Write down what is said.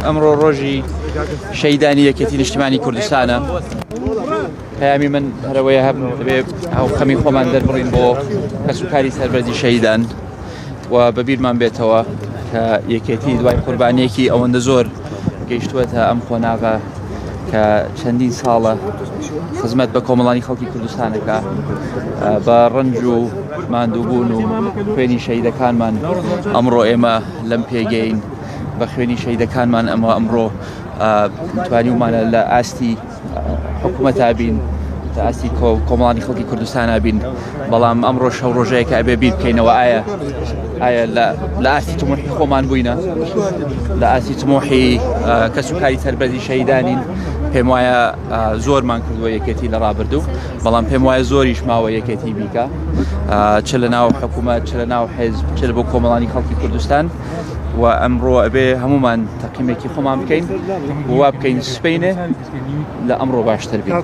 ئەمڕۆ ڕۆژی شەیدانی یەکێتی نیشتیمانی کوردستانە. پەیامی من هەرەوەیە هەب دەبێ هاوخەمی خۆمان دەربڕین بۆ کەسوکاری سەربەرزی شەیدان و بەبیرمان بێتەوە کە یەکێتی دوای قوربانیەکی ئەوەندە زۆر گەیشتووەتە ئەم خۆناغا کە چەندین ساڵە خزمەت بە کۆمەڵانی خەڵکی کوردستانەکە بە ڕەنج و ماندووبوون و خوێنی شەیدەکانمان ئەمڕۆ ئێمە لەم پێگەین بە خوێنی شەیدەکانمان ئەمڕۆ توانیومانە لە ئاستی حکوومەتا بین تا ئاستی کۆمەڵانی خەڵکی کوردستانە بین، بەڵام ئەمڕۆ شەو ڕۆژەیەکە ئەبێ بیر بکەینەوە ئایا لە ئاستی تموحی خۆمان بووینە، لە ئاستی تموحی کەسوکاری سەربەرزی شەیدانین. پێم وایە زۆرمان کردووە یەکێتی لە ڕابردوو، بەڵام پێم وایە زۆریش ماوە یەکێتی بیکە، چ لە ناو حکوومەت چ لە ناو حیزب چ بۆ کۆمەڵانی خەڵکی کوردستان. و ئەمڕۆ ئەبێ هەمومان تەقیمێکی خۆمان بکەین و وا بکەین سبەینێ لە ئەمڕۆ باشتر بین.